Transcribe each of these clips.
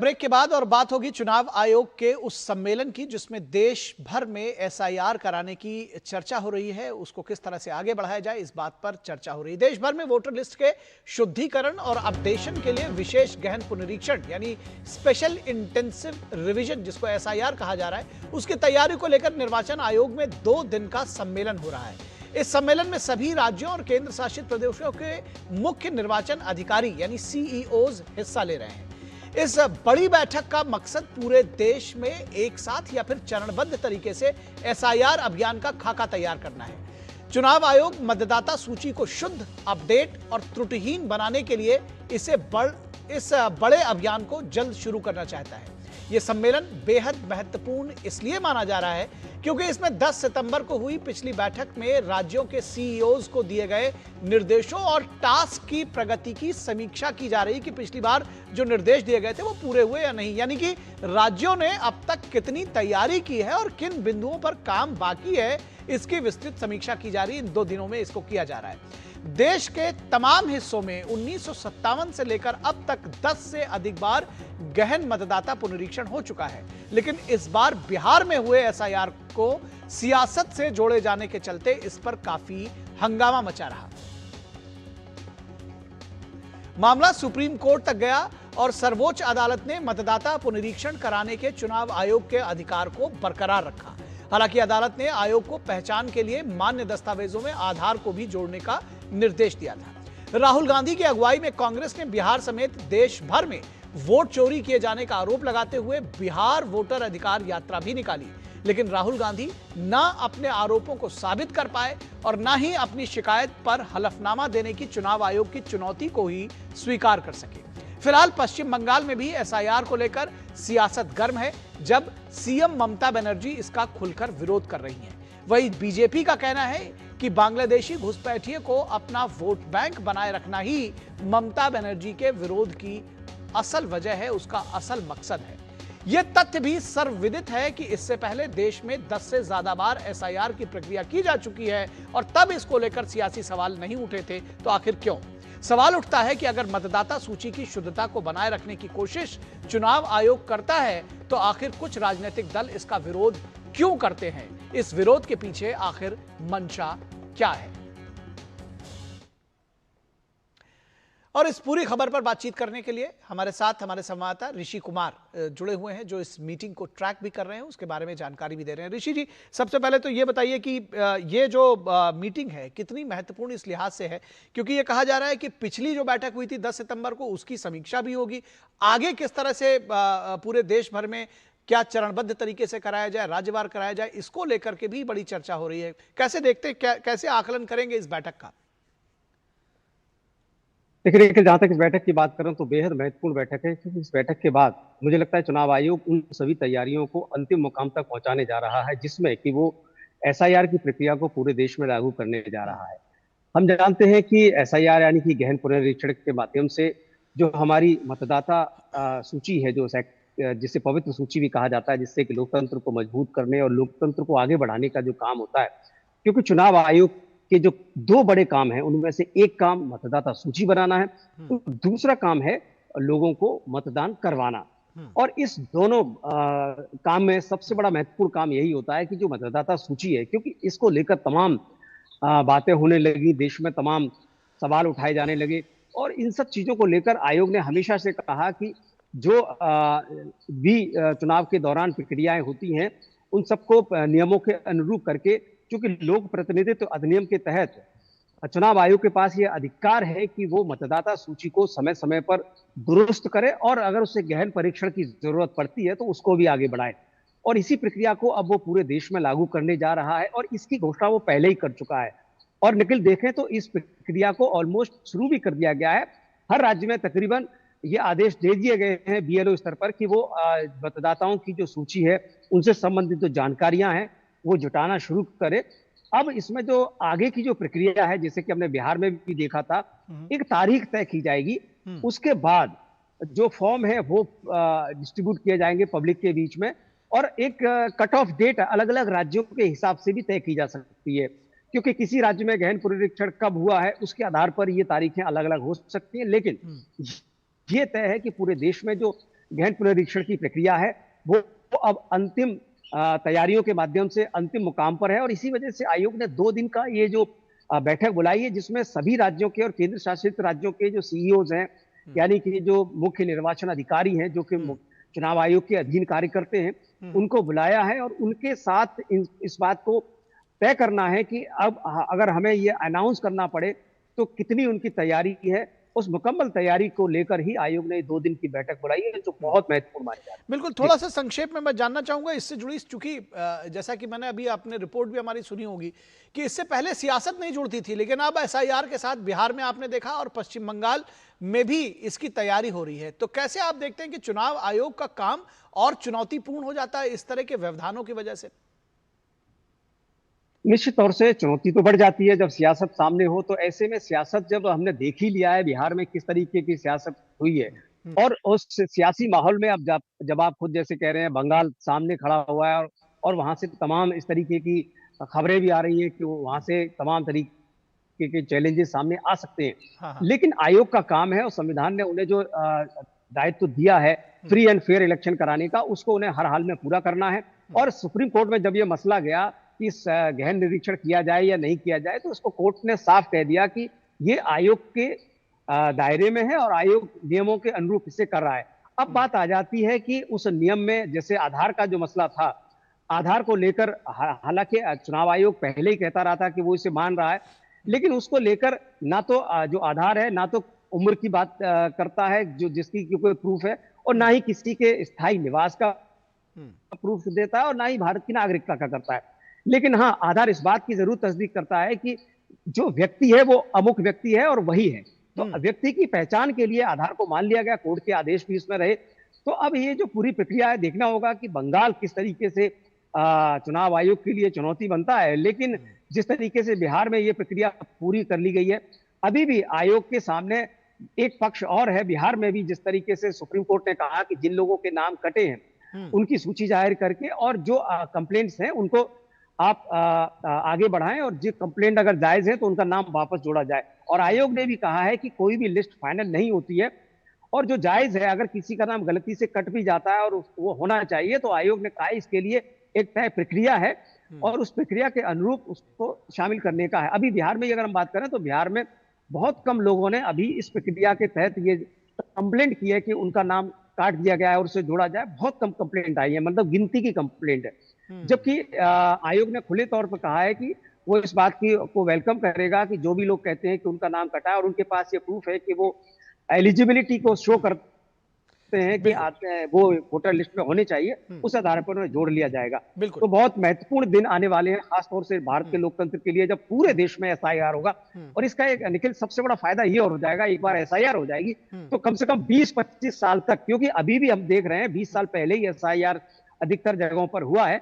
Break के बाद और बात होगी चुनाव आयोग के उस सम्मेलन की जिसमें देश भर में एसआईआर कराने की चर्चा हो रही है। उसको किस तरह से आगे बढ़ाया जाए, इस बात पर चर्चा हो रही है। देश भर में वोटर लिस्ट के शुद्धिकरण और अपडेशन के लिए विशेष गहन पुनरीक्षण यानी स्पेशल इंटेंसिव रिवीजन, जिसको एसआईआर कहा जा रहा है, उसकी तैयारी को लेकर निर्वाचन आयोग में 2 दिन का सम्मेलन हो रहा है। इस सम्मेलन में सभी राज्यों और केंद्र शासित प्रदेशों के मुख्य निर्वाचन अधिकारी यानी सीईओज हिस्सा ले रहे हैं। इस बड़ी बैठक का मकसद पूरे देश में एक साथ या फिर चरणबद्ध तरीके से एसआईआर अभियान का खाका तैयार करना है। चुनाव आयोग मतदाता सूची को शुद्ध, अपडेट और त्रुटिहीन बनाने के लिए इस बड़े अभियान को जल्द शुरू करना चाहता है। यह सम्मेलन बेहद महत्वपूर्ण इसलिए माना जा रहा है क्योंकि इसमें 10 सितंबर को हुई पिछली बैठक में राज्यों के सीईओज को दिए गए निर्देशों और टास्क की प्रगति की समीक्षा की जा रही है कि पिछली बार जो निर्देश दिए गए थे वो पूरे हुए या नहीं, यानी कि राज्यों ने अब तक कितनी तैयारी की है और किन बिंदुओं पर काम बाकी है, इसकी विस्तृत समीक्षा की जा रही है। इन 2 दिनों में इसको किया जा रहा है। देश के तमाम हिस्सों में 1957 से लेकर अब तक 10 से अधिक बार गहन मतदाता पुनरीक्षण हो चुका है, लेकिन इस बार बिहार में हुए एसआईआर को सियासत से जोड़े जाने के चलते इस पर काफी हंगामा मचा रहा। मामला सुप्रीम कोर्ट तक गया और सर्वोच्च अदालत ने मतदाता पुनरीक्षण कराने के चुनाव आयोग के अधिकार को बरकरार रखा। हालांकि अदालत ने आयोग को पहचान के लिए मान्य दस्तावेजों में आधार को भी जोड़ने का निर्देश दिया था। राहुल गांधी की अगुवाई में कांग्रेस ने बिहार समेत देश भर में वोट चोरी किए जाने का आरोप लगाते हुए बिहार वोटर अधिकार यात्रा भी निकाली, लेकिन राहुल गांधी ना अपने आरोपों को साबित कर पाए और ना ही अपनी शिकायत पर हलफनामा देने की चुनाव आयोग की चुनौती को ही स्वीकार कर सके। फिलहाल पश्चिम बंगाल में भी एसआईआर को लेकर सियासत गर्म है, जब सीएम ममता बनर्जी इसका खुलकर विरोध कर रही हैं। वहीं बीजेपी का कहना है कि बांग्लादेशी घुसपैठिए को अपना वोट बैंक बनाए रखना ही ममता बनर्जी के विरोध की असल वजह है, उसका असल मकसद है। यह तथ्य भी सर्वविदित है कि इससे पहले देश में 10 से ज्यादा बार एसआईआर की प्रक्रिया की जा चुकी है और तब इसको लेकर सियासी सवाल नहीं उठे थे। तो आखिर क्यों? सवाल उठता है कि अगर मतदाता सूची की शुद्धता को बनाए रखने की कोशिश चुनाव आयोग करता है तो आखिर कुछ राजनीतिक दल इसका विरोध क्यों करते हैं? इस विरोध के पीछे आखिर मंशा क्या है? और इस पूरी खबर पर बातचीत करने के लिए हमारे साथ हमारे संवाददाता ऋषि कुमार जुड़े हुए हैं, जो इस मीटिंग को ट्रैक भी कर रहे हैं, उसके बारे में जानकारी भी दे रहे हैं। ऋषि जी, सबसे पहले तो ये बताइए कि ये जो मीटिंग है कितनी महत्वपूर्ण इस लिहाज से है, क्योंकि ये कहा जा रहा है कि पिछली जो बैठक हुई थी 10 सितंबर को, उसकी समीक्षा भी होगी। आगे किस तरह से पूरे देश भर में क्या चरणबद्ध तरीके से कराया जाए, राज्यवार कराया जाए, इसको लेकर के भी बड़ी चर्चा हो रही है। कैसे देखते हैं, कैसे आकलन करेंगे इस बैठक का? देखिए, जहां तक इस बैठक की बात करें तो बेहद महत्वपूर्ण बैठक है, क्योंकि इस बैठक के बाद मुझे लगता है चुनाव आयोग उन सभी तैयारियों को अंतिम मुकाम तक पहुंचाने जा रहा है, जिसमें कि वो एसआईआर की प्रक्रिया को पूरे देश में लागू करने जा रहा है। हम जानते हैं कि एसआईआर यानी कि गहन पुनरीक्षण के माध्यम से जो हमारी मतदाता सूची है, जिसे पवित्र सूची भी कहा जाता है, जिससे कि लोकतंत्र को मजबूत करने और लोकतंत्र को आगे बढ़ाने का जो काम होता है, क्योंकि चुनाव आयोग के जो 2 बड़े काम हैं उनमें से एक काम मतदाता सूची बनाना है, तो दूसरा काम है लोगों को मतदान करवाना। और इस दोनों काम में सबसे बड़ा महत्वपूर्ण काम यही होता है कि जो मतदाता सूची है, क्योंकि इसको लेकर तमाम बातें होने लगी, देश में तमाम सवाल उठाए जाने लगे, और इन सब चीजों को लेकर आयोग ने हमेशा से कहा कि जो भी चुनाव के दौरान प्रक्रियाएं होती हैं उन सबको नियमों के अनुरूप करके, क्योंकि लोक प्रतिनिधित्व अधिनियम के तहत चुनाव आयोग के पास यह अधिकार है कि वो मतदाता सूची को समय समय पर दुरुस्त करे और अगर उसे गहन परीक्षण की जरूरत पड़ती है तो उसको भी आगे बढ़ाए। और इसी प्रक्रिया को अब वो पूरे देश में लागू करने जा रहा है और इसकी घोषणा वो पहले ही कर चुका है। और निखिल, देखें तो इस प्रक्रिया को ऑलमोस्ट शुरू भी कर दिया गया है। हर राज्य में तकरीबन ये आदेश दे दिए गए हैं बीएलओ स्तर पर कि वो मतदाताओं की जो सूची है उनसे संबंधित जो जानकारियां हैं वो जुटाना शुरू करे। अब इसमें जो आगे की जो प्रक्रिया है, जैसे कि हमने बिहार में भी देखा था, एक तारीख तय की जाएगी, उसके बाद जो फॉर्म है वो डिस्ट्रीब्यूट किए जाएंगे पब्लिक के बीच में, और एक कट ऑफ डेट अलग अलग राज्यों के हिसाब से भी तय की जा सकती है, क्योंकि किसी राज्य में गहन पुनरीक्षण कब हुआ है उसके आधार पर ये तारीखें अलग अलग हो सकती हैं। लेकिन ये तय है कि पूरे देश में जो गहन पुनरीक्षण की प्रक्रिया है वो अब अंतिम तैयारियों के माध्यम से अंतिम मुकाम पर है। और इसी वजह से आयोग ने 2 दिन का ये जो बैठक बुलाई है, जिसमें सभी राज्यों के और केंद्र शासित राज्यों के जो सीईओज हैं, यानी कि जो मुख्य निर्वाचन अधिकारी हैं, जो कि चुनाव आयोग के अधीन कार्य करते हैं, उनको बुलाया है और उनके साथ इस बात को तय करना है कि अब अगर हमें ये अनाउंस करना पड़े तो कितनी उनकी तैयारी है। उस मुकम्मल तैयारी को लेकर ही आयोग ने 2 दिन की बैठक बुलाई है, जो बहुत महत्वपूर्ण मानी जाती है। बिल्कुल, थोड़ा सा संक्षेप में मैं जानना चाहूंगा इससे जुड़ी, चूंकि जैसा कि मैंने अभी आपने रिपोर्ट भी हमारी सुनी होगी कि इससे पहले सियासत नहीं जुड़ती थी, लेकिन अब एसआईआर के साथ बिहार में आपने देखा और पश्चिम बंगाल में भी इसकी तैयारी हो रही है। तो कैसे आप देखते हैं कि चुनाव आयोग का काम और चुनौतीपूर्ण हो जाता है इस तरह के व्यवधानों की वजह से? निश्चित तौर से चुनौती तो बढ़ जाती है जब सियासत सामने हो। तो ऐसे में सियासत जब हमने देख ही लिया है बिहार में किस तरीके की सियासत हुई है, और उस सियासी माहौल में अब जब आप खुद जैसे कह रहे हैं बंगाल सामने खड़ा हुआ है, और वहां से तमाम इस तरीके की खबरें भी आ रही हैं कि वहां से तमाम तरीके के चैलेंजेस सामने आ सकते हैं। हाँ, हाँ। लेकिन आयोग का काम है और संविधान ने उन्हें जो दायित्व दिया है फ्री एंड फेयर इलेक्शन कराने का, उसको उन्हें हर हाल में पूरा करना है। और सुप्रीम कोर्ट में जब यह मसला गया कि इस गहन निरीक्षण किया जाए या नहीं किया जाए, तो उसको कोर्ट ने साफ कह दिया कि ये आयोग के दायरे में है और आयोग नियमों के अनुरूप इसे कर रहा है। अब बात आ जाती है कि उस नियम में, जैसे आधार का जो मसला था, आधार को लेकर हालांकि चुनाव आयोग पहले ही कहता रहा था कि वो इसे मान रहा है, लेकिन उसको लेकर ना तो जो आधार है ना तो उम्र की बात करता है जो जिसकी कोई प्रूफ है, और ना ही किसी के स्थायी निवास का प्रूफ देता है, और ना ही भारत की नागरिकता का करता है। लेकिन हाँ, आधार इस बात की जरूर तस्दीक करता है कि जो व्यक्ति है वो अमुक व्यक्ति है और वही है। तो व्यक्ति की पहचान के लिए आधार को मान लिया गया, कोर्ट के आदेश भी इसमें रहे। तो अब ये जो पूरी प्रक्रिया है, देखना होगा कि बंगाल किस तरीके से चुनाव आयोग के लिए चुनौती बनता है। लेकिन जिस तरीके से बिहार में ये प्रक्रिया पूरी कर ली गई है, अभी भी आयोग के सामने एक पक्ष और है बिहार में भी। जिस तरीके से सुप्रीम कोर्ट ने कहा कि जिन लोगों के नाम कटे हैं उनकी सूची जाहिर करके, और जो कंप्लेंट्स हैं उनको आप आगे बढ़ाएं, और जो कंप्लेंट अगर जायज है तो उनका नाम वापस जोड़ा जाए। और आयोग ने भी कहा है कि कोई भी लिस्ट फाइनल नहीं होती है, और जो जायज है अगर किसी का नाम गलती से कट भी जाता है और वो होना चाहिए, तो आयोग ने कहा इसके लिए एक तय प्रक्रिया है और उस प्रक्रिया के अनुरूप उसको शामिल करने का है। अभी बिहार में अगर हम बात करें तो बिहार में बहुत कम लोगों ने अभी इस प्रक्रिया के तहत ये कंप्लेंट की है कि उनका नाम काट दिया गया है और उसे जोड़ा जाए। बहुत कम कंप्लेंट आई है, मतलब गिनती की कंप्लेंट है। जबकि आयोग ने खुले तौर पर कहा है कि वो इस बात की को वेलकम करेगा कि जो भी लोग कहते हैं कि उनका नाम कटा है और उनके पास ये प्रूफ है कि वो एलिजिबिलिटी को शो करते हैं कि वो वोटर लिस्ट में होने चाहिए, उस आधार पर उन्हें जोड़ लिया जाएगा। तो बहुत महत्वपूर्ण दिन आने वाले हैं, खासतौर से भारत के लोकतंत्र के लिए, जब पूरे देश में एसआईआर होगा। और इसका एक निखिल सबसे बड़ा फायदा ये और हो जाएगा, एक बार एसआईआर हो जाएगी तो कम से कम 20-25 साल तक, क्योंकि अभी भी हम देख रहे हैं 20 साल पहले ही एसआईआर अधिकतर जगहों पर हुआ है,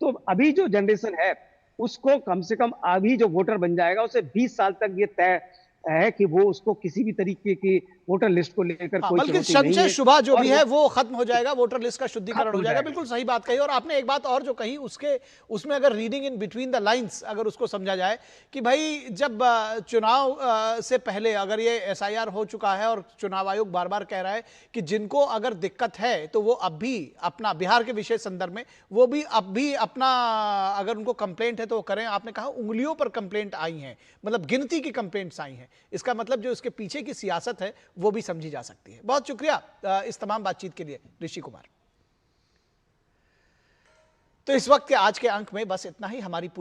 तो अभी जो जनरेशन है उसको कम से कम अभी जो वोटर बन जाएगा उसे 20 साल तक ये तय है कि वो उसको किसी भी तरीके की वोटर लिस्ट को लेकर कोई बल्कि संशय शुबा जो भी है वो खत्म हो जाएगा, वोटर लिस्ट का शुद्धिकरण हो जाएगा। बिल्कुल सही बात कही। और आपने एक बात और जो कही उसमें अगर reading in between the lines अगर उसको समझा जाए कि भाई जब चुनाव से पहले अगर ये एसआईआर हो चुका है और चुनाव आयोग बार बार कह रहा है कि जिनको अगर दिक्कत है तो वो अब भी अपना, बिहार के विशेष संदर्भ में, वो भी अब भी अपना अगर उनको कंप्लेंट है तो वो करें। आपने कहा उंगलियों पर कंप्लेंट आई हैं, मतलब गिनती की कंप्लेंट्स आई हैं। इसका मतलब जो इसके पीछे की सियासत है वो भी समझी जा सकती है। बहुत शुक्रिया इस तमाम बातचीत के लिए ऋषि कुमार। तो इस वक्त के आज के अंक में बस इतना ही। हमारी पूरी